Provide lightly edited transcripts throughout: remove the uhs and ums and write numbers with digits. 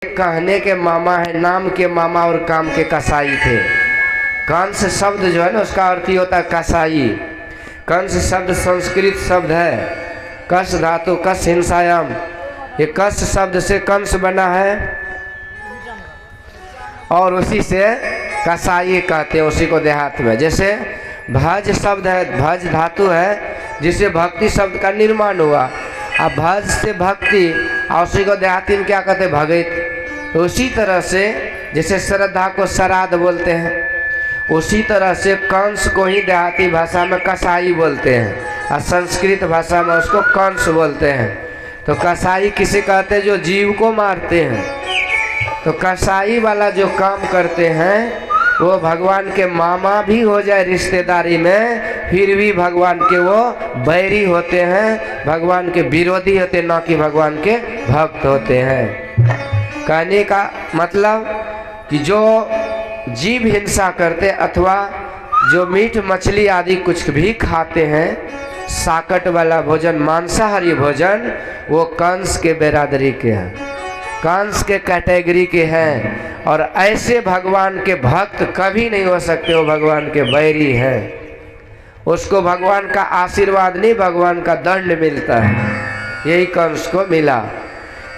कहने के मामा है, नाम के मामा और काम के कसाई थे। कंस शब्द जो है ना उसका अर्थ ही होता है कसाई। कंस शब्द संस्कृत शब्द है, कस धातु कस हिंसायाम, ये कस शब्द से कंस बना है और उसी से कसाई कहते हैं उसी को देहात में। जैसे भज शब्द है, भज धातु है जिससे भक्ति शब्द का निर्माण हुआ। अब भज से भक्ति और उसी को देहाती में क्या कहते हैं भगत। तो उसी तरह से जैसे श्रद्धा को श्राद्ध बोलते हैं, उसी तरह से कंस को ही देहाती भाषा में कसाई बोलते हैं और संस्कृत भाषा में उसको कंस बोलते हैं। तो कसाई किसे कहते हैं? जो जीव को मारते हैं। तो कसाई वाला जो काम करते हैं वो भगवान के मामा भी हो जाए रिश्तेदारी में, फिर भी भगवान के वो बैरी होते हैं, भगवान के विरोधी होते हैं, ना कि भगवान के भक्त होते हैं। कहने का मतलब कि जो जीव हिंसा करते अथवा जो मीट मछली आदि कुछ भी खाते हैं, साकट वाला भोजन, मांसाहारी भोजन, वो कंस के बिरादरी के हैं, कंस के कैटेगरी के हैं। और ऐसे भगवान के भक्त कभी नहीं हो सकते, वो भगवान के बैरी हैं। उसको भगवान का आशीर्वाद नहीं, भगवान का दंड मिलता है। यही कंस को मिला।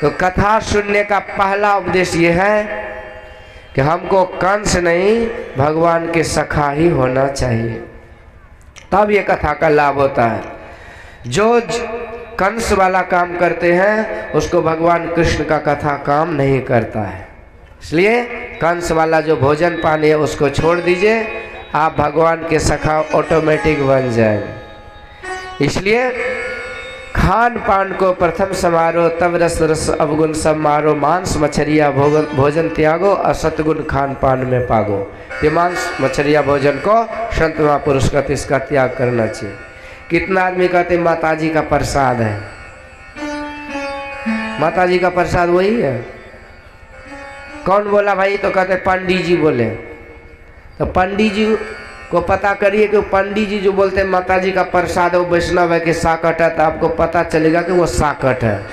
तो कथा सुनने का पहला उपदेश ये है कि हमको कंस नहीं भगवान के सखा ही होना चाहिए, तब ये कथा का लाभ होता है। जो कंस वाला काम करते हैं उसको भगवान कृष्ण का कथा काम नहीं करता है। इसलिए कंस वाला जो भोजन पानी है उसको छोड़ दीजिए, आप भगवान के सखा ऑटोमेटिक बन जाएंगे। इसलिए खान पान को प्रथम समारो, तब रस रस अवगुण सब मारो, मांस मछरिया भोजन त्यागो, असतगुण खान पान में पागो। ये मांस मछरिया भोजन को संत महापुरुष का इसका त्याग करना चाहिए। कितना आदमी कहते माताजी का प्रसाद है, माताजी का प्रसाद वही है। कौन बोला भाई? तो कहते पंडित जी बोले। तो पंडित जी को पता करिए कि पंडित जी जो बोलते हैं माताजी का प्रसाद वो वैष्णव है कि साकट है, तो आपको पता चलेगा कि वो साकट है।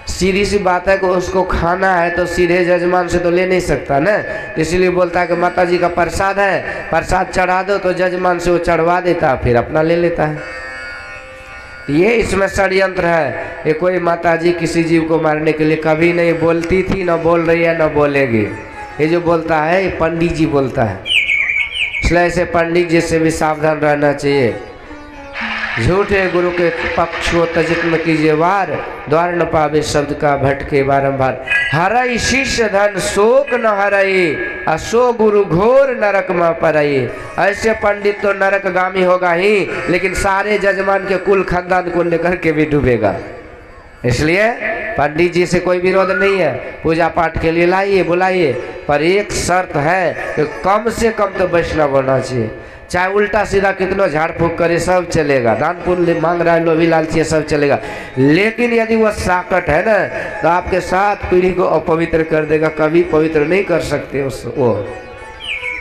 सीधी सी बात है कि उसको खाना है तो सीधे जजमान से तो ले नहीं सकता ना, इसीलिए बोलता है कि माताजी का प्रसाद है, प्रसाद चढ़ा दो, तो जजमान से वो चढ़वा देता, फिर अपना ले लेता है। ये इसमें षड्यंत्र है। ये कोई माताजी किसी जीव को मारने के लिए कभी नहीं बोलती थी, न बोल रही है, न बोलेगी। ये जो बोलता है ये पंडित जी बोलता है। इसलिए ऐसे पंडित जी से भी सावधान रहना चाहिए। झूठे गुरु के पक्ष को तजित न कीजिए वार, द्वार न पावे शब्द का भटके बारंबार। हरई शिष्य धन शोक न हरई, असो गुरु घोर नरक में परई। ऐसे पंडित तो नरकगामी होगा ही, लेकिन सारे जजमान के कुल खानदान को लेकर के भी डूबेगा। इसलिए पंडित जी से कोई विरोध नहीं है, पूजा पाठ के लिए लाइए बुलाइए, पर एक शर्त है कि कम से कम तो वैष्णव होना चाहिए। चाहे उल्टा सीधा कितना झाड़ फूक करे सब चलेगा, दान पुण्य मांग रहा है, लोभी लालची सब चलेगा, लेकिन यदि वह साकट है ना तो आपके 7 पीढ़ी को अपवित्र कर देगा, कभी पवित्र नहीं कर सकते वो।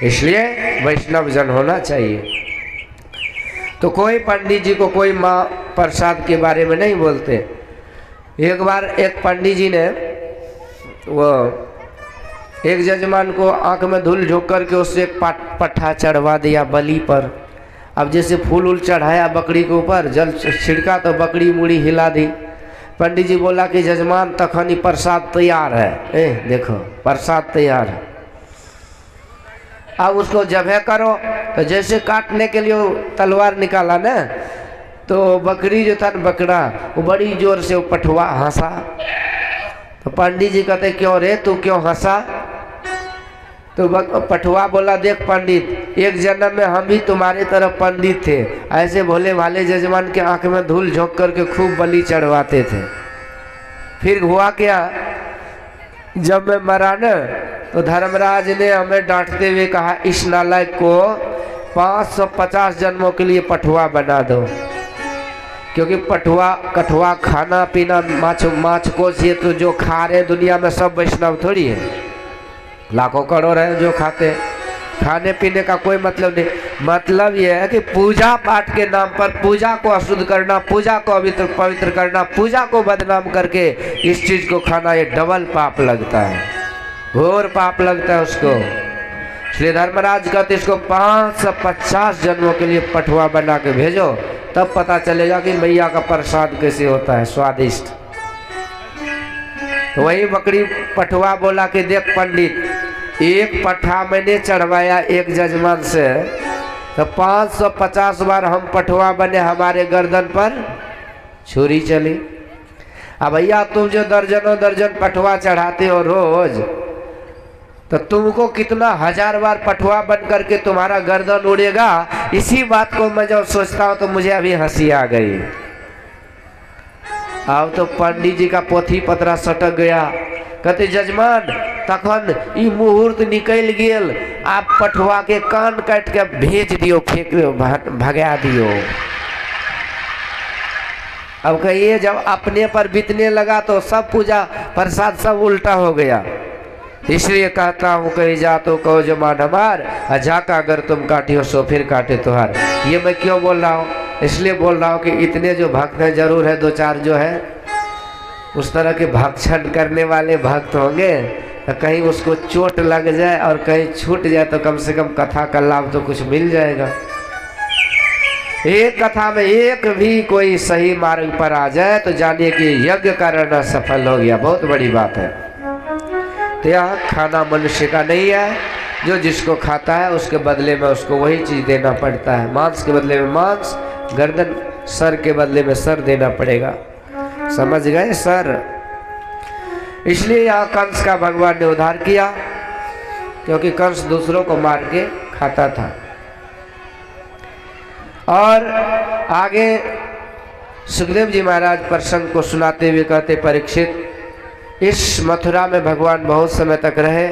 इसलिए वैष्णव जन होना चाहिए। तो कोई पंडित जी को कोई माँ प्रसाद के बारे में नहीं बोलते। एक बार एक पंडित जी ने वो एक जजमान को आंख में धूल झोंक करके उससे एक पट्ठा चढ़वा दिया बलि पर। अब जैसे फूल उल चढ़ाया बकरी के ऊपर, जल छिड़का तो बकरी मुड़ी हिला दी। पंडित जी बोला कि जजमान तखनी प्रसाद तैयार है, देखो प्रसाद तैयार है, अब उसको जबह करो। तो जैसे काटने के लिए तलवार निकाला ना, तो बकरी जो था ना बकरा, वो बड़ी जोर से वो पठुआ हंसा। तो पंडित जी कहते क्यों रे तू क्यों हंसा? तो पठुआ बोला देख पंडित, एक जन्म में हम भी तुम्हारे तरफ पंडित थे, ऐसे भोले भाले जजमान के आंख में धूल झोंक करके खूब बलि चढ़वाते थे। फिर हुआ क्या, जब मैं मरा न तो धर्मराज ने हमें डांटते हुए कहा इस नालायक को 550 जन्मों के लिए पठुआ बना दो, क्योंकि कठुआ खाना पीना माछ को से तो जो खा रहे दुनिया में सब वैष्णव थोड़ी है, लाखों करोड़ है जो खाते हैं। खाने पीने का कोई मतलब नहीं। मतलब यह है कि पूजा पाठ के नाम पर पूजा को अशुद्ध करना, पूजा को पवित्र करना, पूजा को बदनाम करके इस चीज को खाना, ये डबल पाप लगता है। घोर पाप लगता है उसको। इसलिए धर्मराज कहते इसको 550 जन्मों के लिए पठुआ बना के भेजो, तब पता चलेगा कि मैया का प्रसाद कैसे होता है, स्वादिष्ट। तो वही बकरी पठुआ बोला कि देख पंडित, एक पठा मैंने चढ़वाया एक जजमान से, तो 550 बार हम पठुआ बने, हमारे गर्दन पर छुरी चली। अब भैया तुम जो दर्जनों दर्जन पठुआ चढ़ाते हो रोज, तो तुमको कितना 1000 बार पठुआ बन करके तुम्हारा गर्दन उड़ेगा। इसी बात को मैं जब सोचता हूँ तो मुझे अभी हंसी आ गई। अब तो पंडित जी का पोथी पतरा सटक गया। कहते जजमान तखन ई मुहूर्त निकल गेल, आप पठुआ के कान काट के भेज दियो, फेंक भगा दियो। अब कहिए जब अपने पर बीतने लगा तो सब पूजा प्रसाद सब उल्टा हो गया। इसलिए कहता हूँ कहीं जा तो कहो जमान हमार, जाका अगर तुम काटी हो सो फिर काटे तुहार। ये मैं क्यों बोल रहा हूँ? इसलिए बोल रहा हूँ कि इतने जो भक्त हैं, जरूर है 2-4 जो है उस तरह के भक्षण करने वाले भक्त होंगे, तो कहीं उसको चोट लग जाए और कहीं छूट जाए तो कम से कम कथा का लाभ तो कुछ मिल जाएगा। एक कथा में एक भी कोई सही मार्ग पर आ जाए तो जानिए कि यज्ञ करना सफल हो गया, बहुत बड़ी बात है। तो यह खाना मनुष्य का नहीं है, जो जिसको खाता है उसके बदले में उसको वही चीज़ देना पड़ता है। मांस के बदले में मांस, गर्दन, सर के बदले में सर देना पड़ेगा। समझ गए सर? इसलिए यहाँ कंस का भगवान ने उद्धार किया, क्योंकि कंस दूसरों को मार के खाता था। और आगे सुखदेव जी महाराज प्रसंग को सुनाते हुए कहते, परीक्षित, इस मथुरा में भगवान बहुत समय तक रहे,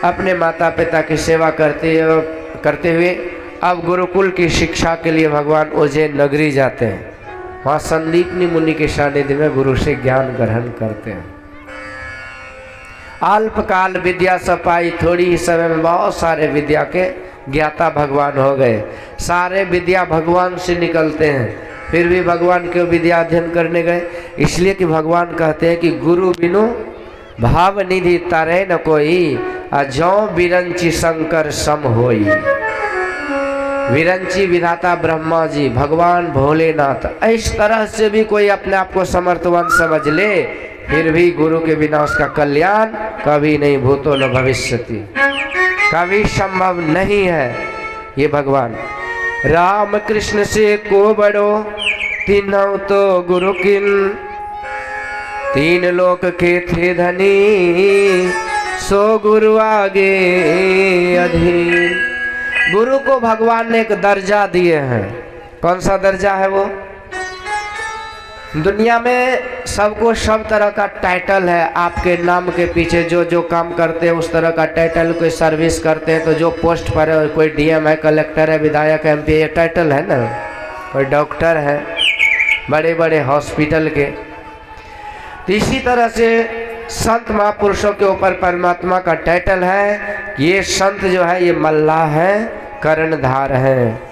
अपने माता पिता की सेवा करते हुए अब गुरुकुल की शिक्षा के लिए भगवान उज्जैन नगरी जाते हैं। वहाँ संदीपनी मुनि के सानिध्य में गुरु से ज्ञान ग्रहण करते हैं। अल्पकाल विद्या सब पाई, थोड़ी ही समय में बहुत सारे विद्या के ज्ञाता भगवान हो गए। सारे विद्या भगवान से निकलते हैं, फिर भी भगवान क्यों विद्या अध्ययन करने गए? इसलिए कि भगवान कहते हैं कि गुरु बिनु भाव निधि तारे न कोई, अजौ बिरंची शंकर सम होई। विरंची विधाता ब्रह्मा जी, भगवान भोलेनाथ, इस तरह से भी कोई अपने आप को समर्थवान समझ ले, फिर भी गुरु के बिना उसका कल्याण कभी नहीं, भूतो न भविष्यति, कभी संभव नहीं है। ये भगवान राम कृष्ण से को बड़ो, तीनों तो गुरु किन, 3 लोक के थे धनी, सो गुरु आगे अधीन। गुरु को भगवान ने एक दर्जा दिए हैं। कौन सा दर्जा है वो? दुनिया में सबको सब तरह का टाइटल है। आपके नाम के पीछे जो जो काम करते हैं उस तरह का टाइटल, कोई सर्विस करते हैं तो जो पोस्ट पर है, कोई डीएम है, कलेक्टर है, विधायक है, एमपी, ये टाइटल है ना। कोई डॉक्टर है बड़े बड़े हॉस्पिटल के। तो इसी तरह से संत महापुरुषों के ऊपर परमात्मा का टाइटल है। ये संत जो है ये मल्लाह है, कर्णधार है।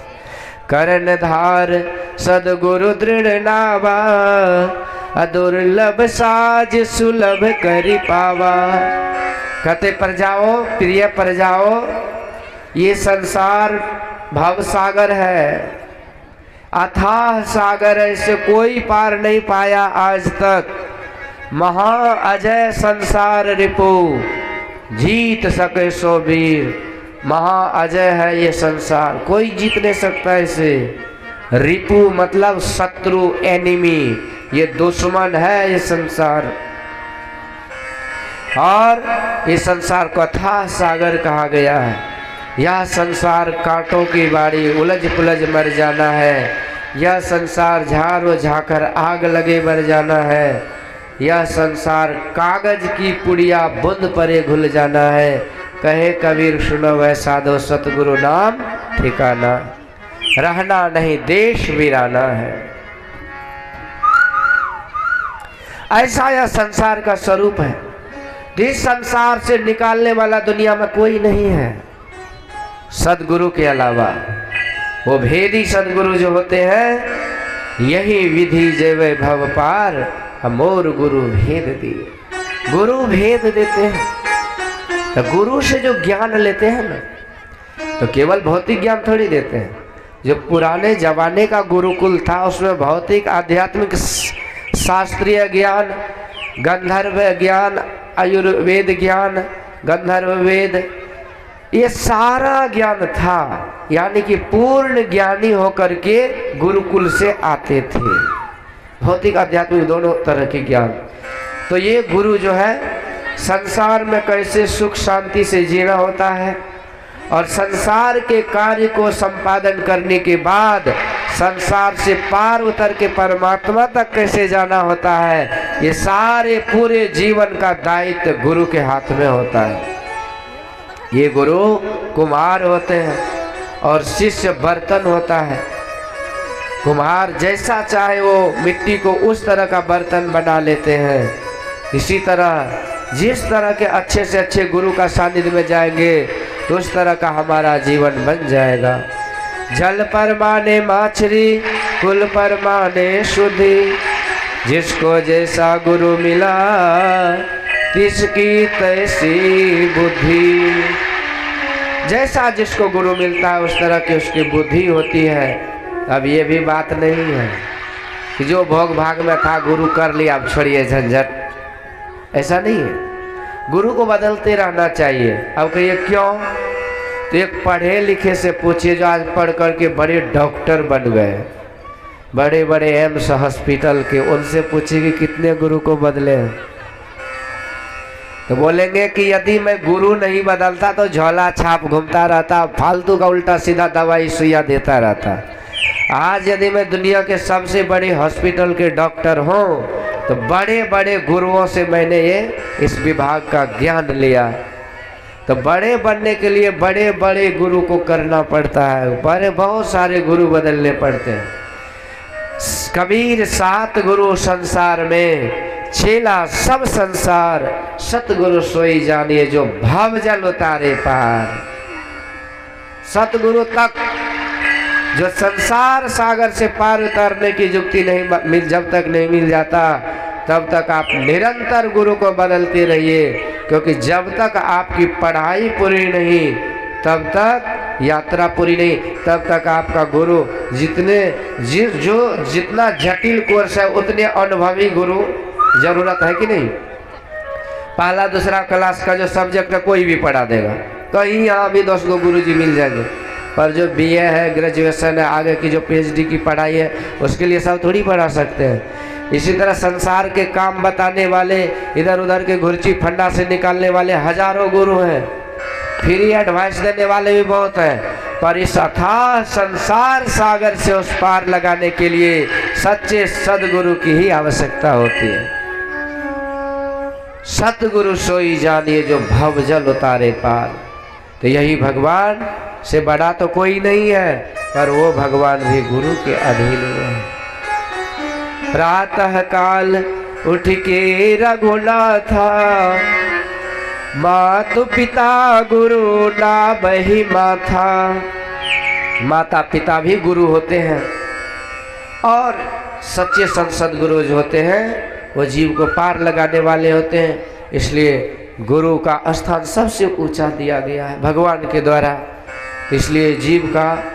कर्णधार सदगुरु दृढ़ नावा, अदुर्लभ साज सुलभ करि पावा। कहते प्रजाओं, प्रिय प्रजाओं, ये संसार भव सागर है, अथाह सागर है, इससे कोई पार नहीं पाया आज तक। महा अजय संसार रिपु, जीत सके सो वीर। महा अजय है ये संसार, कोई जीत नहीं सकता इसे। रिपु मतलब शत्रु, एनिमी, ये दुश्मन है ये संसार। और इस संसार को अथाह सागर कहा गया है। यह संसार कांटों की बाड़ी, उलझ पुलझ मर जाना है। यह संसार झाड़ो झाकर आग लगे मर जाना है। यह संसार कागज की पुड़िया बुंद परे घुल जाना है। कहे कबीर सुनो वह साधो, सतगुरु नाम ठिकाना, रहना नहीं देश वीराना है। ऐसा यह संसार का स्वरूप है। इस संसार से निकालने वाला दुनिया में कोई नहीं है सदगुरु के अलावा। वो भेदी सदगुरु जो होते हैं, यही विधि जेवे भव पार, मोर गुरु भेद दिए। गुरु भेद देते हैं। तो गुरु से जो ज्ञान लेते हैं ना, तो केवल भौतिक ज्ञान थोड़ी देते हैं। जो पुराने जमाने का गुरुकुल था उसमें भौतिक, आध्यात्मिक, शास्त्रीय ज्ञान, गंधर्व ज्ञान, आयुर्वेद ज्ञान, गंधर्व वेद, ये सारा ज्ञान था। यानी कि पूर्ण ज्ञानी होकर के गुरुकुल से आते थे, भौतिक आध्यात्मिक दोनों तरह के ज्ञान। तो ये गुरु जो है संसार में कैसे सुख शांति से जीना होता है और संसार के कार्य को संपादन करने के बाद संसार से पार उतर के परमात्मा तक कैसे जाना होता है, ये सारे पूरे जीवन का दायित्व गुरु के हाथ में होता है। ये गुरु कुम्हार होते हैं और शिष्य बर्तन होता है। कुम्हार जैसा चाहे वो मिट्टी को उस तरह का बर्तन बना लेते हैं। इसी तरह जिस तरह के अच्छे से अच्छे गुरु का सानिध्य में जाएंगे तो उस तरह का हमारा जीवन बन जाएगा। जल पर माने माछरी, कुल पर माने शुद्धि, जिसको जैसा गुरु मिला तिसकी तैसी बुद्धि। जैसा जिसको गुरु मिलता है उस तरह की उसकी बुद्धि होती है। अब ये भी बात नहीं है कि जो भोग भाग में था गुरु कर लिया अब छोड़िए झंझट, ऐसा नहीं है। गुरु को बदलते रहना चाहिए। अब कहिए क्यों, तो एक पढ़े लिखे से पूछिए जो आज पढ़ करके बड़े डॉक्टर बन गए, बड़े बड़े एम्स हॉस्पिटल के, उनसे पूछिए कि कितने गुरु को बदले हैं, तो बोलेंगे कि यदि मैं गुरु नहीं बदलता तो झोला छाप घूमता रहता, फालतू का उल्टा सीधा दवाई सुइया देता रहता। आज यदि मैं दुनिया के सबसे बड़े हॉस्पिटल के डॉक्टर हूँ तो बड़े बड़े गुरुओं से मैंने ये इस विभाग का ज्ञान लिया। तो बड़े बनने के लिए बड़े बड़े गुरु को करना पड़ता है, बड़े बहुत सारे गुरु बदलने पड़ते हैं। कबीर 7 गुरु संसार में, छेला सब संसार, सतगुरु सोई जानिए जो भव जल उतारे पार। सतगुरु तक जो संसार सागर से पार उतरने की युक्ति नहीं जब तक नहीं मिल जाता तब तक आप निरंतर गुरु को बदलते रहिए, क्योंकि जब तक आपकी पढ़ाई पूरी नहीं तब तक यात्रा पूरी नहीं, तब तक आपका गुरु जितना जटिल कोर्स है उतने अनुभवी गुरु जरूरत है कि नहीं। पहला दूसरा क्लास का जो सब्जेक्ट है कोई भी पढ़ा देगा, कहीं यहाँ भी 10 गो गुरु जी मिल जाएंगे, पर जो बीए है, ग्रेजुएशन है, आगे की जो पीएचडी की पढ़ाई है उसके लिए सब थोड़ी पढ़ा सकते हैं। इसी तरह संसार के काम बताने वाले, इधर उधर के घुर्ची फंडा से निकालने वाले हजारों गुरु हैं, फ्री एडवाइस देने वाले भी बहुत हैं, पर इस अथाह संसार सागर से उस पार लगाने के लिए सच्चे सदगुरु की ही आवश्यकता होती है। सतगुरु सोई जानिए जो भव जल उतारे पार। तो यही भगवान से बड़ा तो कोई नहीं है, पर वो भगवान भी गुरु के अधीन है। प्रातः काल उठ के रघुनाथा, मातु पिता गुरु ना बही माथा। माता पिता भी गुरु होते हैं और सच्चे संसद गुरु जो होते हैं वो जीव को पार लगाने वाले होते हैं। इसलिए गुरु का स्थान सबसे ऊंचा दिया गया है भगवान के द्वारा। इसलिए जीव का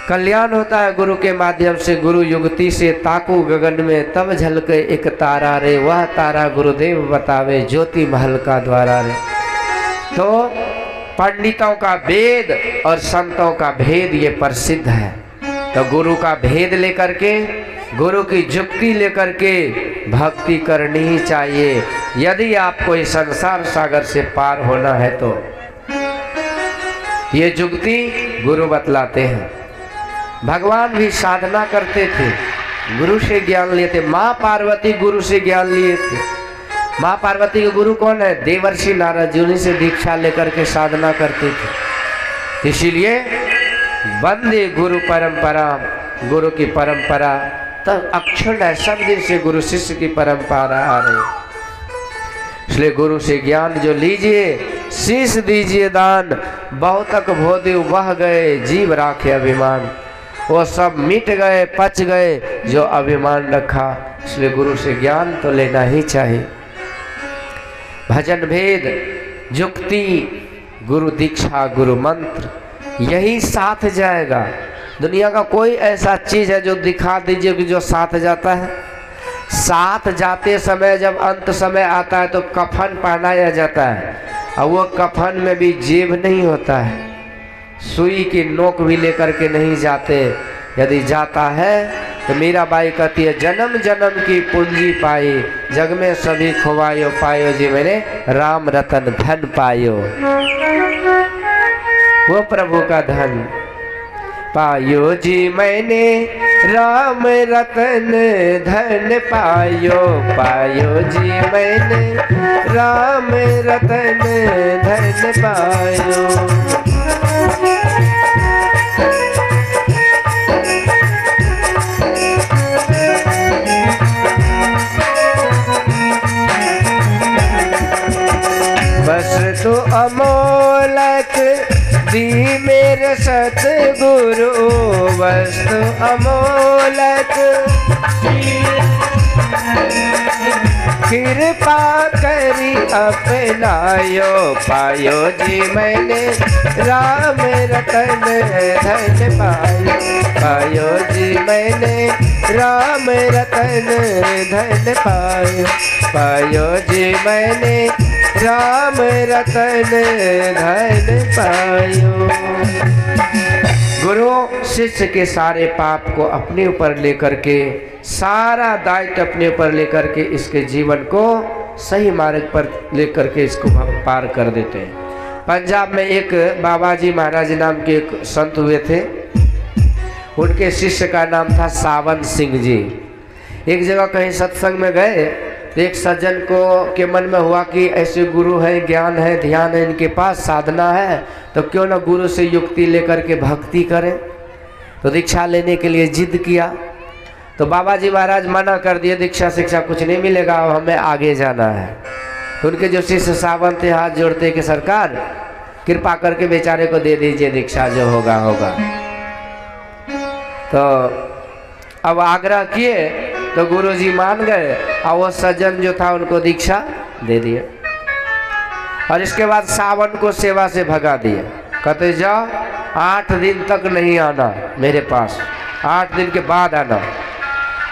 कल्याण होता है गुरु के माध्यम से। गुरु युक्ति से ताकू गगन में तब झलके एक तारा रे, वह तारा गुरुदेव बतावे ज्योति महल का द्वारा रे। तो पंडितों का वेद और संतों का भेद ये प्रसिद्ध है। तो गुरु का भेद लेकर के, गुरु की युक्ति लेकर के भक्ति करनी ही चाहिए यदि आपको इस संसार सागर से पार होना है। तो ये युक्ति गुरु बतलाते हैं। भगवान भी साधना करते थे, गुरु से ज्ञान लिए थे। माँ पार्वती गुरु से ज्ञान लिए थे। माँ पार्वती के गुरु कौन है? देवर्षि नारद जी, उन्हीं से दीक्षा लेकर के साधना करते थे। इसीलिए वंदे गुरु परंपरा, गुरु की परंपरा तब अक्षुण्ण है, सब दिन से गुरु शिष्य की परंपरा आ रही। इसलिए गुरु से ज्ञान जो लीजिए, शीश दीजिए दान, बहुतक भोदेव बह गए, जीव राखे अभिमान। वो सब मिट गए, पच गए जो अभिमान रखा। इसलिए गुरु से ज्ञान तो लेना ही चाहिए। भजन भेद जुक्ति, गुरु दीक्षा, गुरु मंत्र, यही साथ जाएगा। दुनिया का कोई ऐसा चीज़ है जो दिखा दीजिए कि जो साथ जाता है? साथ जाते समय जब अंत समय आता है तो कफन पहनाया जाता है, और वो कफन में भी जेब नहीं होता है, सुई की नोक भी लेकर के नहीं जाते। यदि जाता है तो मीराबाई कहती है, जन्म जन्म की पूंजी पाई, जग में सभी खोवायो पायो जी मैंने राम रतन धन पायो। वो प्रभु का धन पायो जी मैंने राम रतन धन पायो, पायो जी मैंने राम रतन धन पायो। बस तो अमोलक दी मेरे सतगुरु, बस तो अमोलक कृपा करी अपनायो, पायो जी मैंने राम रतन धन पायो, पायो जी मैंने राम रतन धन पायो, पायो जी मैंने राम रतन धन पायो। गुरु शिष्य के सारे पाप को अपने ऊपर लेकर के, सारा दायित्व अपने ऊपर लेकर के इसके जीवन को सही मार्ग पर लेकर के इसको पार कर देते हैं। पंजाब में एक बाबा जी महाराज नाम के एक संत हुए थे, उनके शिष्य का नाम था सावन सिंह जी। एक जगह कहीं सत्संग में गए, एक सज्जन को के मन में हुआ कि ऐसे गुरु है, ज्ञान है, ध्यान है, इनके पास साधना है, तो क्यों ना गुरु से युक्ति लेकर के भक्ति करें। तो दीक्षा लेने के लिए जिद किया, तो बाबा जी महाराज मना कर दिए, दीक्षा शिक्षा कुछ नहीं मिलेगा, हमें आगे जाना है। तो उनके जो शिष्य सावन थे हाथ जोड़ते कि सरकार कृपा करके बेचारे को दे दीजिए दीक्षा, जो होगा होगा। तो अब आग्रह किए तो गुरुजी मान गए, और वो सज्जन जो था उनको दीक्षा दे दिए। और इसके बाद सावन को सेवा से भगा दिए, कहते जाओ 8 दिन तक नहीं आना मेरे पास, 8 दिन के बाद आना।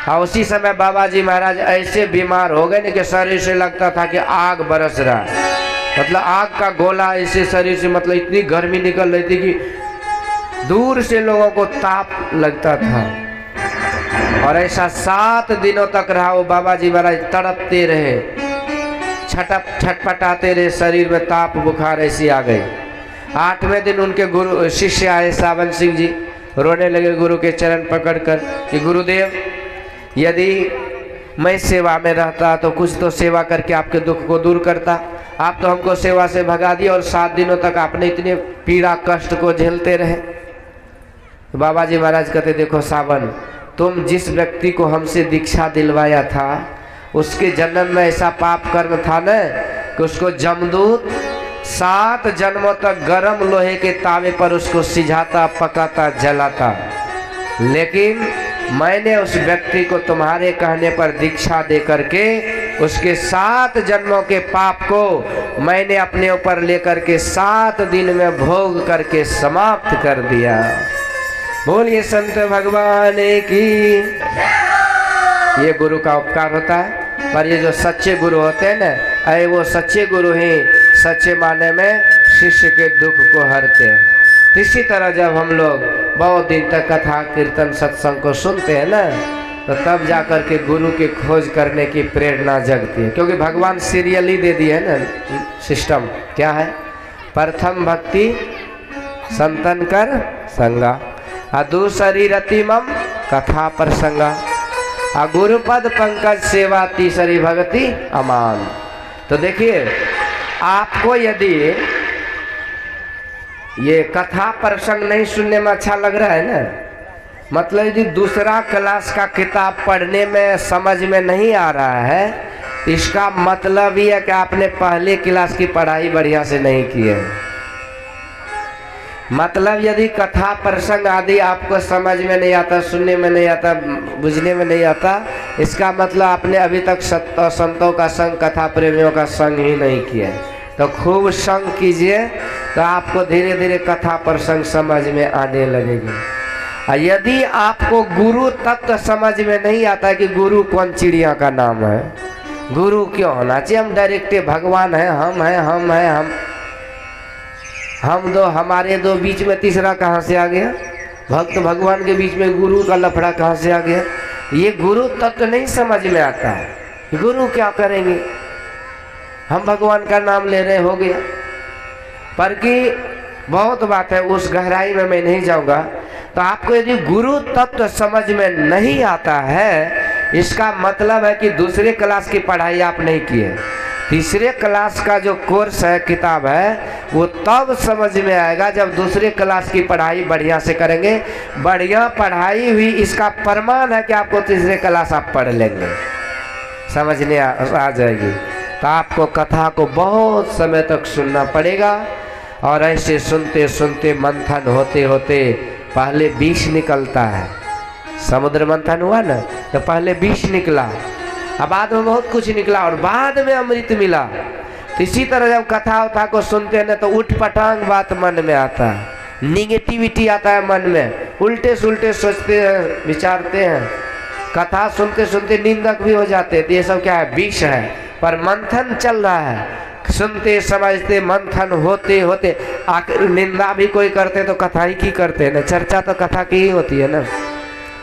और उसी समय बाबा जी महाराज ऐसे बीमार हो गए न कि शरीर से लगता था कि आग बरस रहा है, मतलब आग का गोला ऐसे शरीर से, मतलब इतनी गर्मी निकल रही थी कि दूर से लोगों को ताप लगता था। और ऐसा 7 दिनों तक रहा वो बाबा जी महाराज, तड़पते रहे, छटपटाते रहे, शरीर में ताप बुखार ऐसी आ गई। 8वें दिन उनके गुरु शिष्य आए सावन सिंह जी, रोने लगे गुरु के चरण पकड़कर कि गुरुदेव, यदि मैं सेवा में रहता तो कुछ तो सेवा करके आपके दुख को दूर करता, आप तो हमको सेवा से भगा दिया और 7 दिनों तक आपने इतने पीड़ा कष्ट को झेलते रहे। तो बाबा जी महाराज कहते, देखो सावन, तुम जिस व्यक्ति को हमसे दीक्षा दिलवाया था उसके जन्म में ऐसा पाप कर्म था न कि उसको जमदूत 7 जन्मों तक गर्म लोहे के तावे पर उसको सिझाता, पकाता, जलाता। लेकिन मैंने उस व्यक्ति को तुम्हारे कहने पर दीक्षा दे करके उसके 7 जन्मों के पाप को मैंने अपने ऊपर लेकर के 7 दिन में भोग करके समाप्त कर दिया। बोलिए संत भगवान की। ये गुरु का उपकार होता है। पर ये जो सच्चे गुरु होते हैं ना, अरे वो सच्चे गुरु ही सच्चे माने में शिष्य के दुख को हरते हैं। इसी तरह जब हम लोग बहुत दिन तक कथा कीर्तन सत्संग को सुनते हैं ना, तो तब जाकर के गुरु की खोज करने की प्रेरणा जगती है। क्योंकि भगवान सीरियली दे दिए है ना सिस्टम। क्या है? प्रथम भक्ति संतन कर संगा, दूसरी रतिमम कथा प्रसंगा, गुरुपद पंकज सेवा, तीसरी भक्ति अमान। तो देखिए, आपको यदि ये कथा प्रसंग नहीं सुनने में अच्छा लग रहा है ना, मतलब यदि दूसरा क्लास का किताब पढ़ने में समझ में नहीं आ रहा है, इसका मतलब ही है कि आपने पहले क्लास की पढ़ाई बढ़िया से नहीं की है। मतलब यदि कथा प्रसंग आदि आपको समझ में नहीं आता, सुनने में नहीं आता, बुझने में नहीं आता, इसका मतलब आपने अभी तक संतों का संग, कथा प्रेमियों का संग ही नहीं किया है। तो खूब संग कीजिए, तो आपको धीरे धीरे कथा प्रसंग समझ में आने लगेगी। और यदि आपको गुरु तत्व समझ में नहीं आता है कि गुरु कौन चिड़िया का नाम है, गुरु क्यों होना चाहिए, हम डायरेक्ट भगवान है, हम दो, हमारे दो बीच में तीसरा कहाँ से आ गया, भक्त भगवान के बीच में गुरु का लफड़ा कहाँ से आ गया। ये गुरु तत्व नहीं समझ में आता है। गुरु क्या करेंगे, हम भगवान का नाम ले रहे हो गया। पर कि बहुत बात है, उस गहराई में मैं नहीं जाऊंगा। तो आपको यदि गुरु तत्व समझ में नहीं आता है, इसका मतलब है कि दूसरे क्लास की पढ़ाई आप नहीं किए। तीसरे क्लास का जो कोर्स है, किताब है, वो तब समझ में आएगा जब दूसरे क्लास की पढ़ाई बढ़िया से करेंगे। बढ़िया पढ़ाई हुई इसका प्रमाण है कि आपको तीसरे क्लास आप पढ़ लेंगे, समझने आ जाएगी। तो आपको कथा को बहुत समय तक सुनना पड़ेगा, और ऐसे सुनते सुनते मंथन होते होते पहले विष निकलता है। समुद्र मंथन हुआ ना, तो पहले विष निकला, अब बाद में बहुत कुछ निकला, और बाद में अमृत मिला। तो इसी तरह जब कथा उथा को सुनते हैं ना, तो उठ पटांग बात मन में आता है, निगेटिविटी आता है मन में, उल्टे सुल्टे सोचते हैं, विचारते हैं। कथा सुनते सुनते निंदक भी हो जाते हैं। तो ये सब क्या है, विष है। पर मंथन चल रहा है, सुनते समझते मंथन होते होते आखिर निंदा भी कोई करते तो कथा ही की करते हैं ना, चर्चा तो कथा की ही होती है ना।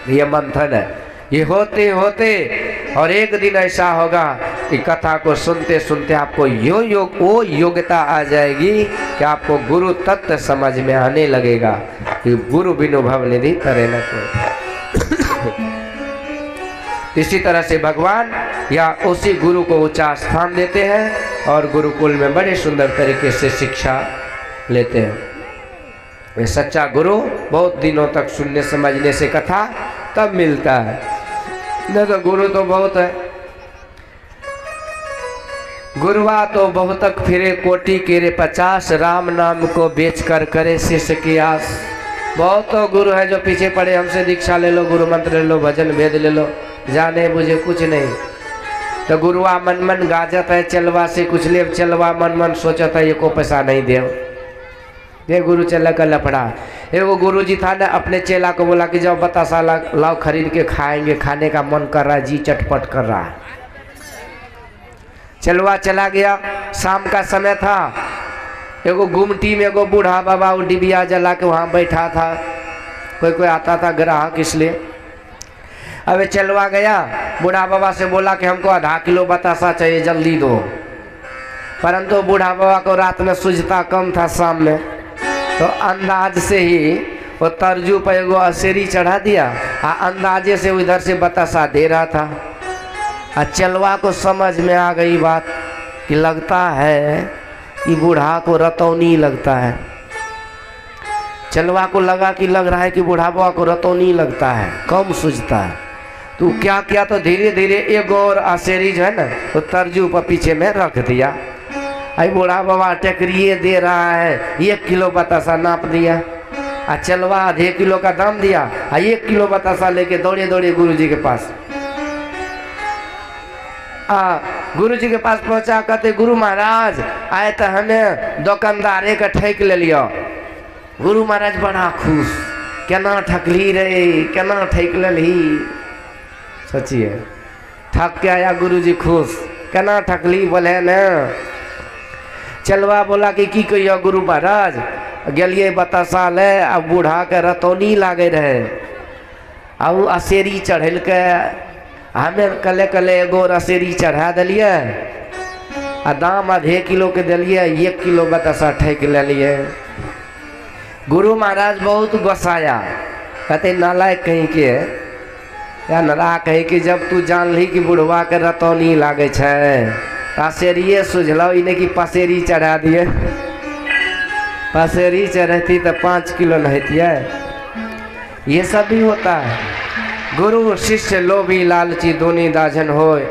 ये मंथन है, ये होते होते और एक दिन ऐसा होगा कि कथा को सुनते सुनते आपको वो योग्यता आ जाएगी कि आपको गुरु तत्व समझ में आने लगेगा कि गुरु बिनु भव निधि तरे न कोई। इसी तरह से भगवान या उसी गुरु को ऊंचा स्थान देते हैं और गुरुकुल में बड़े सुंदर तरीके से शिक्षा लेते हैं। वे सच्चा गुरु बहुत दिनों तक सुनने समझने से कथा तब मिलता है, नहीं तो गुरु तो बहुत है। गुरुआ तो बहुत तक फिरे कोटि केरे 50, राम नाम को बेच कर करे शिष्य की आस। बहुत तो गुरु है जो पीछे पड़े, हमसे दीक्षा ले लो, गुरु मंत्र ले लो, भजन वेद ले लो, जाने बुझे कुछ नहीं। तो गुरुआ मन मन गाजत है, चलवा से कुछ ले, चलवा मन मन सोचता है ये को पैसा नहीं दे, ये गुरु चला का लफड़ा। एगो गुरु जी था ना, अपने चेला को बोला कि जाओ बतासा लाओ खरीद के खाएंगे, खाने का मन कर रहा है, जी चटपट कर रहा है। चलवा चला गया, शाम का समय था। एगो गुमटी में एगो बूढ़ा बाबा वो डिबिया जला के वहाँ बैठा था, कोई कोई आता था ग्राहक इसलिए। अब चलवा गया, बूढ़ा बाबा से बोला कि हमको आधा किलो बतासा चाहिए, जल्दी दो। परंतु बूढ़ा बाबा को रात में सूझता कम था, शाम में तो अंदाज से ही वो तरजू पर एगो असेरी चढ़ा दिया, अंदाजे से उधर से बतासा दे रहा था। चलवा को समझ में आ गई बात कि लगता है कि बूढ़ा को रतौनी लगता है। चलवा को लगा कि लग रहा है कि बूढ़ा बाबा को रतौनी लगता है, कम सूझता है। तो क्या किया, तो धीरे धीरे एक और असेरी जो है ना, तो तरजू पर पीछे में रख दिया। आई बूढ़ा बाबा टकरिए दे रहा है, 1 किलो बतासा नाप दिया, चलवा आधे किलो का दाम दिया, 1 किलो बतासा लेके दौड़े दौड़े गुरु जी के पास। गुरु जी के पास पहुंचा, कहते गुरु महाराज आए तो हमें दुकानदारे का ठेक ले लिया। गुरु महाराज बड़ा खुश, केना ठकली रे, केना ठेक ली। सोचिए, ठक के आया गुरु जी खुश, केना ठकली बोले न। चलवा बोला कि की कहियो गुरु महाराज, गलिए बतासा ले, अब बूढ़ा के रतौनी लागे रहे, अब असेरी चढ़ल के हमें कले कले एगो असेरी चढ़ा दिलिए, दाम आधे किलो के दिलिए, 1 किलो बतासा ठेक ले लिए। गुरु महाराज बहुत गुस्साया, कहते नालायक कहीं के या नरा कहीं कि जब तू जान ली कि बुढ़वा के रतौनी लागे छे, पसेरिए सुझलो, इन्हें की पसेरी चढ़ा दिए। पसेरी चढ़ती तो 5 किलो नहतिए। ये सब भी होता है। गुरु शिष्य लोभी लालची दोनी दाझन होए।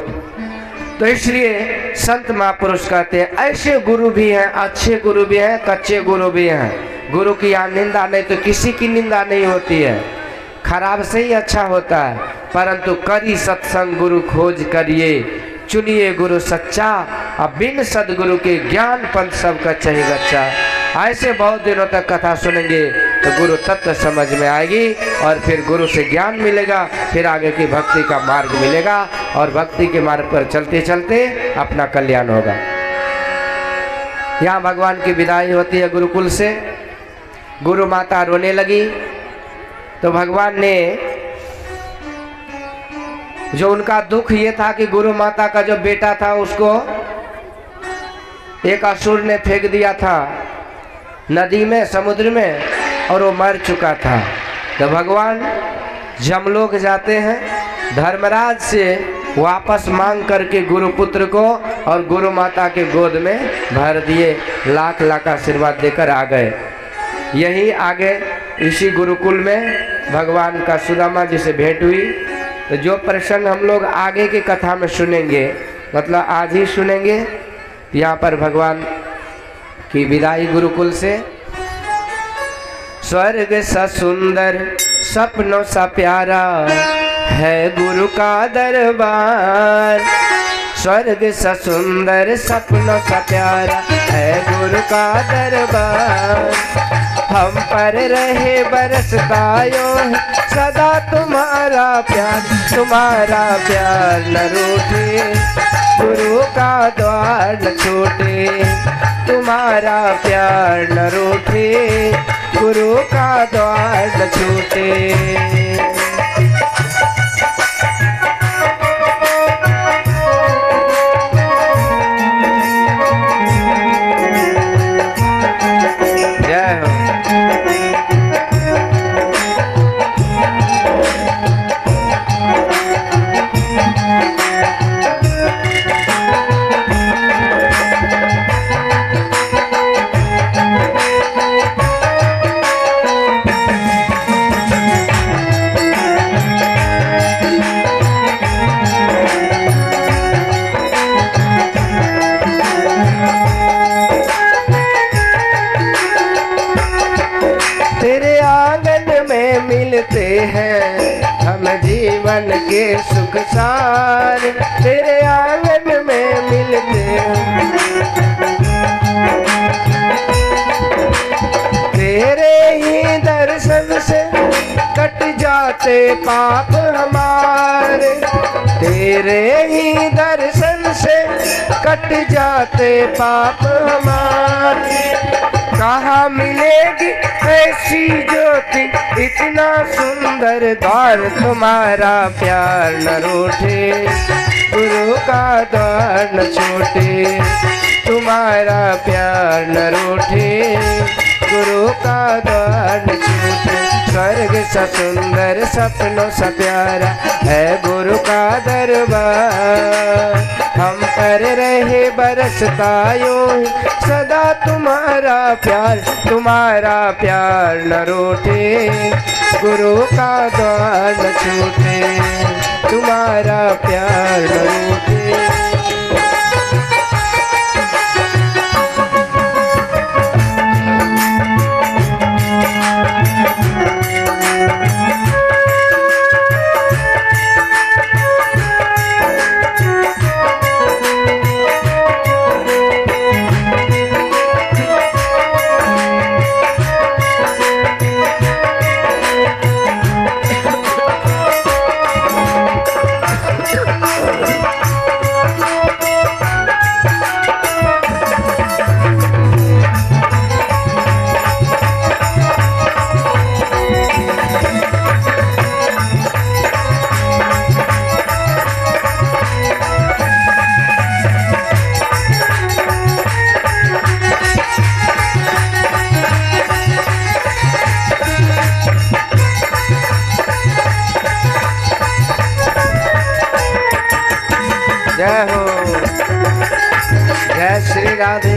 तो इसलिए संत महापुरुष कहते हैं ऐसे गुरु भी हैं, अच्छे गुरु भी हैं, कच्चे गुरु भी हैं। गुरु की यहाँ निंदा नहीं, तो किसी की निंदा नहीं होती है, खराब से ही अच्छा होता है। परंतु करी सत्संग गुरु खोज करिए, चुनिए गुरु सच्चा, अब बिन सदगुरु के ज्ञान पंथ सब कच्चा ही गच्चा। ऐसे बहुत दिनों तक कथा सुनेंगे तो गुरु तत्व समझ में आएगी और फिर गुरु से ज्ञान मिलेगा, फिर आगे की भक्ति का मार्ग मिलेगा और भक्ति के मार्ग पर चलते चलते अपना कल्याण होगा। यहाँ भगवान की विदाई होती है गुरुकुल से। गुरु माता रोने लगी तो भगवान ने, जो उनका दुख ये था कि गुरु माता का जो बेटा था उसको एक असुर ने फेंक दिया था नदी में, समुद्र में, और वो मर चुका था। तो भगवान जमलोक जाते हैं, धर्मराज से वापस मांग करके गुरुपुत्र को और गुरु माता के गोद में भर दिए, लाख लाख आशीर्वाद देकर आ गए। यही आगे इसी गुरुकुल में भगवान का सुदामा जी से भेंट हुई। तो जो प्रसंग हम लोग आगे की कथा में सुनेंगे, मतलब आज ही सुनेंगे, यहाँ पर भगवान की विदाई गुरुकुल से। स्वर्ग सा सुंदर सपनों सा प्यारा है गुरु का दरबार। स्वर्ग सा सुंदर सपनों सा प्यारा है गुरु का दरबार। हम पर रहे बरसता यूं सदा तुम्हारा प्यार न रूठे, गुरु का द्वार न छूटे। तुम्हारा प्यार न रूठे, गुरु का द्वार न छूटे। मिलते हैं हम जीवन के सुख सार, तेरे आंगन में मिलते हैं। तेरे ही दर्शन से कट जाते पाप हमारे, तेरे ही दर्शन से कट जाते पाप हमारे। कहाँ मिलेगी ऐसी ज्योति इतना सुंदर द्वार, तुम्हारा प्यार न रूठे, गुरु का द्वार न छूटे। तुम्हारा प्यार न रूठे, गुरु का द्वार न छूटे। स्वर्ग सा सुंदर सपनों सा प्यारा है गुरु का दरबार। हम पर रहे बरसता यूं सदा तुम्हारा प्यार न रूठे, गुरु का द्वार न छूटे। तुम्हारा प्यार न रूठे। जय हो, जय श्री राधे।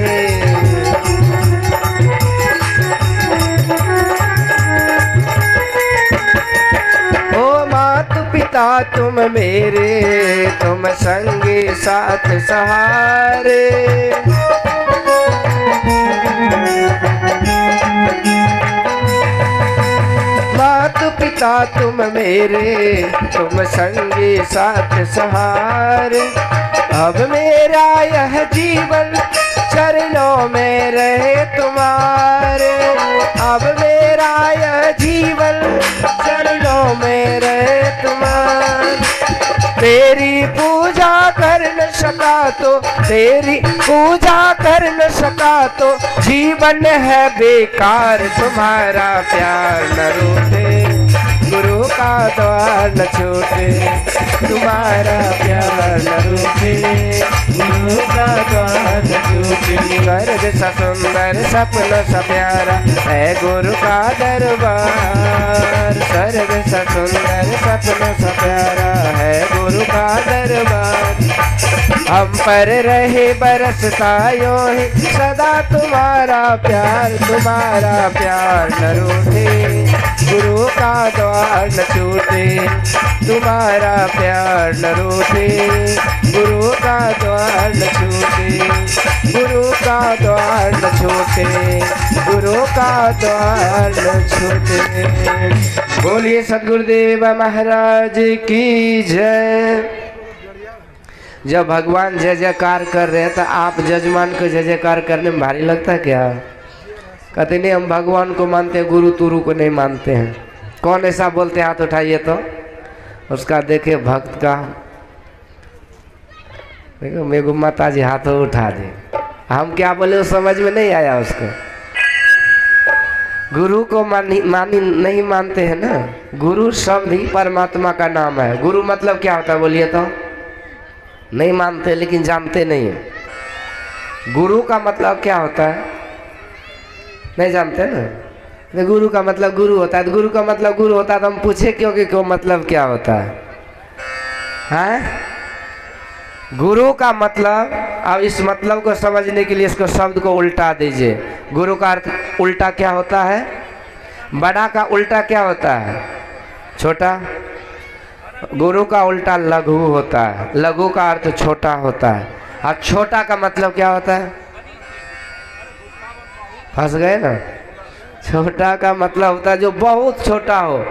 ओ मात पिता तुम मेरे, तुम संगी साथ सहारे। मात पिता पिता तुम मेरे, तुम संगी साथ सहार। अब मेरा यह जीवन चरणों में रहे तुम्हारे, अब मेरा यह जीवन चरणों में रहे तुम्हारे। तेरी पूजा कर न सका तो, तेरी पूजा कर न सका तो जीवन है बेकार। तुम्हारा प्यार न रूठे, गुरु का द्वार न छूटे। तुम्हारा प्यार न रूठे, गुरु का द्वार न छूटे। स्वर्ग सा सुंदर सपना सा प्यारा है गुरु का दरबार। स्वर्ग सा सुंदर सपना सा प्यारा है गुरु का दरबार। हम पर रहे बरसता यूं ही सदा तुम्हारा प्यार। तुम्हारा प्यार न रूठे, गुरु का द्वार न छूटे। तुम्हारा प्यार न रूठे, गुरु का द्वार न छूटे। गुरु का द्वार न छूटे, गुरु का द्वार न छूटे। बोलिए सद्गुरुदेव महाराज की जय। जब भगवान जय जयकार कर रहे हैं तो आप जजमान को जय जयकार करने में भारी लगता है क्या? कहते नहीं हम भगवान को मानते हैं, गुरु तुरु को नहीं मानते हैं। कौन ऐसा बोलते हैं? हाथ उठाइए तो उसका देखे भक्त का। देखो मेरे को माता जी हाथों उठा दे। हम क्या बोले वो समझ में नहीं आया उसको। गुरु को नहीं मानते हैं ना। गुरु शब्द ही परमात्मा का नाम है। गुरु मतलब क्या होता है बोलिए तो? नहीं मानते लेकिन जानते नहीं है। गुरु का मतलब क्या होता है? नहीं जानते ना। तो गुरु का मतलब गुरु होता है। तो गुरु का मतलब गुरु होता है तो हम पूछे क्यों कि क्यों मतलब क्या होता है? हैं? गुरु का मतलब, अब इस मतलब को समझने के लिए इसको शब्द को उल्टा दीजिए। गुरु का अर्थ उल्टा क्या होता है? बड़ा का उल्टा क्या होता है? छोटा। गुरु का उल्टा लघु होता है। लघु का अर्थ छोटा होता है। और छोटा का मतलब क्या होता है? फंस गए ना। छोटा का मतलब होता है जो बहुत छोटा हो।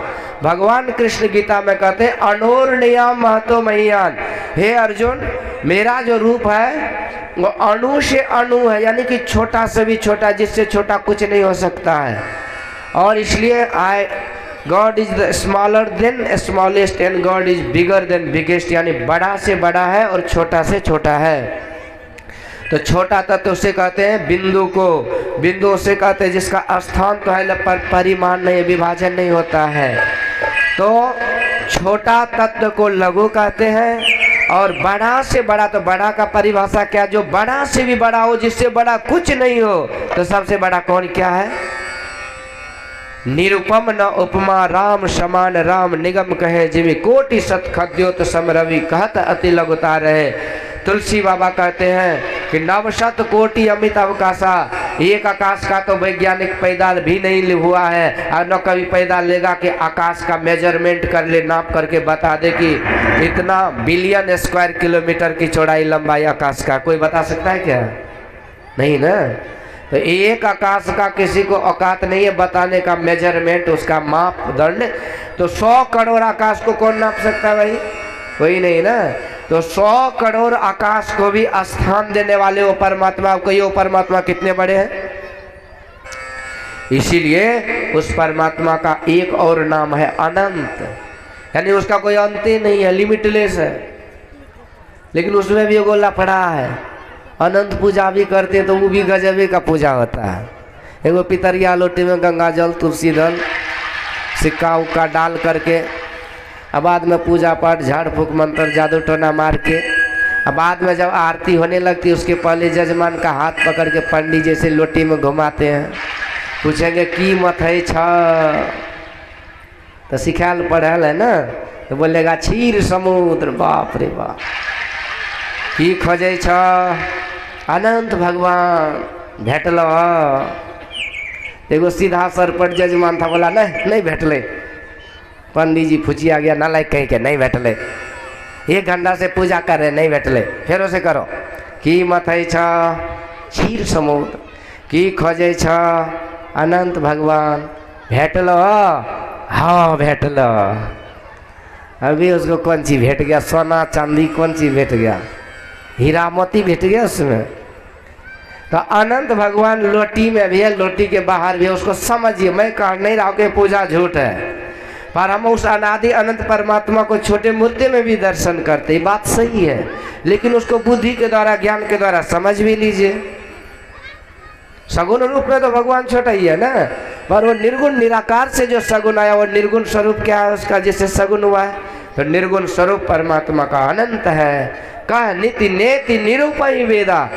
भगवान कृष्ण गीता में कहते हैं अणोर्णियाम महतो महीयान। हे अर्जुन, मेरा जो रूप है वो अणु से अणु है, यानी कि छोटा से भी छोटा, जिससे छोटा कुछ नहीं हो सकता है। और इसलिए God is the smaller than smallest and God is bigger than biggest, यानी बड़ा से बड़ा है और छोटा से छोटा है। तो छोटा तत्व से कहते हैं बिंदु को। बिंदु से कहते हैं जिसका स्थान तो है पर परिमाण नहीं, विभाजन नहीं होता है। तो छोटा तत्व को लघु कहते हैं। और बड़ा से बड़ा, तो बड़ा का परिभाषा क्या? जो बड़ा से भी बड़ा हो, जिससे बड़ा कुछ नहीं हो। तो सबसे बड़ा कौन क्या है? निरुपम न उपमा राम समान, राम निगम कहे जिमि कोटि सत खद्योत समरवि, कहत अति लघुता रहे। तुलसी बाबा कहते हैं कि नवशत कोटि अमित अवकाशा। एक आकाश का तो वैज्ञानिक पैदा भी नहीं हुआ है और न कभी पैदा लेगा कि आकाश का मेजरमेंट कर ले, नाप करके बता दे कि इतना बिलियन स्क्वायर किलोमीटर की चौड़ाई लंबाई आकाश का। कोई बता सकता है क्या? नहीं ना। तो एक आकाश का किसी को औकात नहीं है बताने का मेजरमेंट, उसका मापदंड। तो 100 करोड़ आकाश को कौन नाप सकता है भाई? कोई नहीं ना। तो 100 करोड़ आकाश को भी स्थान देने वाले वो परमात्मा, को ये परमात्मा कितने बड़े हैं। इसीलिए उस परमात्मा का एक और नाम है अनंत, यानी उसका कोई अंत ही नहीं है, लिमिटलेस है। लेकिन उसमें भी एगो लफड़ा है। अनंत पूजा भी करते हैं तो वो भी गजबे का पूजा होता है। एगो पितरिया लोटे में गंगा जल, तुलसी दल, सिक्का उक्का डाल करके अब बाद में पूजा पाठ, झाड़ फूक, मंत्र, जादू टोना मार के अब बाद में जब आरती होने लगती है उसके पहले जजमान का हाथ पकड़ के पंडित जैसे लोटी में घुमाते हैं। पूछेंगे की मत है छ, तो सिखाल पढ़ल है ना, तो बोलेगा क्षीर समुद्र। बाप रे बाप। की खोजे छ? अनंत भगवान भेटल। एगो सीधा सर पर जजमान था, बोला नहीं भेटले। पंडित जी फुचिया गया, ना लाइक कहीं के नहीं भेटले। 1 घंटा से पूजा कर रहे, नहीं भेटले। फिर उसे करो की मत है छ? क्षीर समुद्र। की खोजे छ? अनंत भगवान भेटल। हाँ भेटल। अभी उसको कौन चीज भेट गया? सोना चांदी कौन चीज भेट गया? हीरा मोती भेट गया उसमें। तो अनंत भगवान लोटी में भी है, लोटी के बाहर भी है। उसको समझिए, मैं कह नहीं रहा हूँ कि पूजा झूठ है, पर हम उस अनादि अनंत परमात्मा को छोटे मूर्ति में भी दर्शन करते, ये बात सही है। लेकिन उसको बुद्धि के द्वारा, ज्ञान के द्वारा समझ भी लीजिए। सगुण रूप में तो भगवान छोटा ही है ना, पर वो निर्गुण निराकार से जो सगुण आया, वो निर्गुण स्वरूप क्या है उसका, जिससे सगुण हुआ है। तो निर्गुण स्वरूप परमात्मा का अनंत है। कह नीति नेति निरूपण वेदा,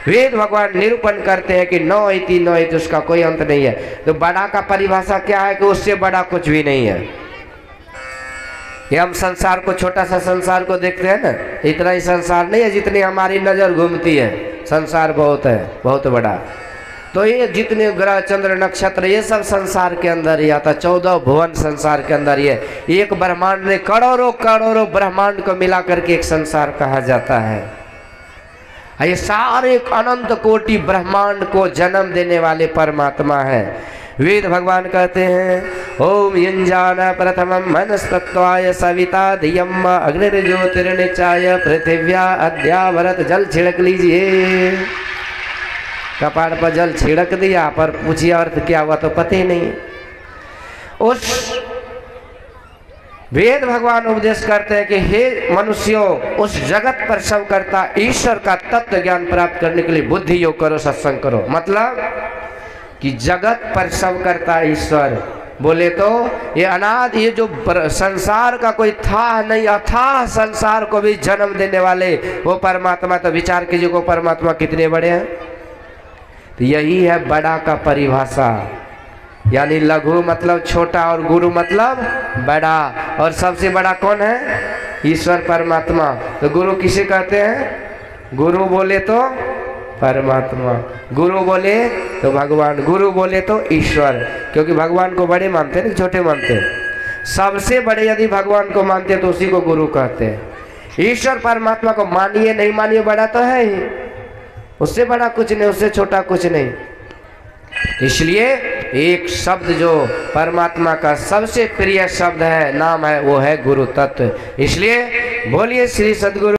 वेद भगवान निरूपण करते हैं कि नौ इति नौ इति, उसका कोई अंत नहीं है। तो बड़ा का परिभाषा क्या है कि उससे बड़ा कुछ भी नहीं है। ये हम संसार को, छोटा सा संसार को देखते हैं ना, इतना ही संसार नहीं है जितनी हमारी नजर घूमती है। संसार बहुत है, बहुत बड़ा। तो ये जितने ग्रह चंद्र नक्षत्र ये सब संसार के अंदर ही आता। 14 भुवन संसार के अंदर ये एक ब्रह्मांड में करोड़ों करोड़ों ब्रह्मांड को मिला करके एक संसार कहा जाता है। ये सारे अनंत कोटि ब्रह्मांड को जन्म देने वाले परमात्मा है। वेद भगवान कहते हैं ओम युंजान प्रथमं मनस्तत्वाय सविता धियम अग्निर्ज्योतिर्निचाय पृथिव्या अद्यावरत। जल छिड़क लीजिए। कपाड़ पर जल छिड़क दिया, पर पूछिए अर्थ क्या हुआ तो पता ही नहीं। उस वेद भगवान उपदेश करते हैं कि हे मनुष्यों, उस जगत पर सब करता ईश्वर का तत्व ज्ञान प्राप्त करने के लिए बुद्धि योग करो, सत्संग करो। मतलब कि जगत पर सब करता ईश्वर बोले तो ये अनाद, ये जो संसार का कोई था नहीं, अथाह संसार को भी जन्म देने वाले वो परमात्मा। तो विचार कीजिए वो परमात्मा कितने बड़े हैं। तो यही है बड़ा का परिभाषा, यानी लघु मतलब छोटा और गुरु मतलब बड़ा। और सबसे बड़ा कौन है? ईश्वर परमात्मा। तो गुरु किसे कहते हैं? गुरु बोले तो परमात्मा, गुरु बोले तो भगवान, गुरु बोले तो ईश्वर। क्योंकि भगवान को बड़े मानते हैं, छोटे मानते हैं। सबसे बड़े यदि भगवान को मानते हैं तो उसी को गुरु कहते हैं। ईश्वर परमात्मा को मानिए नहीं मानिए, बड़ा तो है ही, उससे बड़ा कुछ नहीं, उससे छोटा कुछ नहीं। इसलिए एक शब्द जो परमात्मा का सबसे प्रिय शब्द है, नाम है, वो है गुरु तत्व। इसलिए बोलिए श्री सद्गुरु।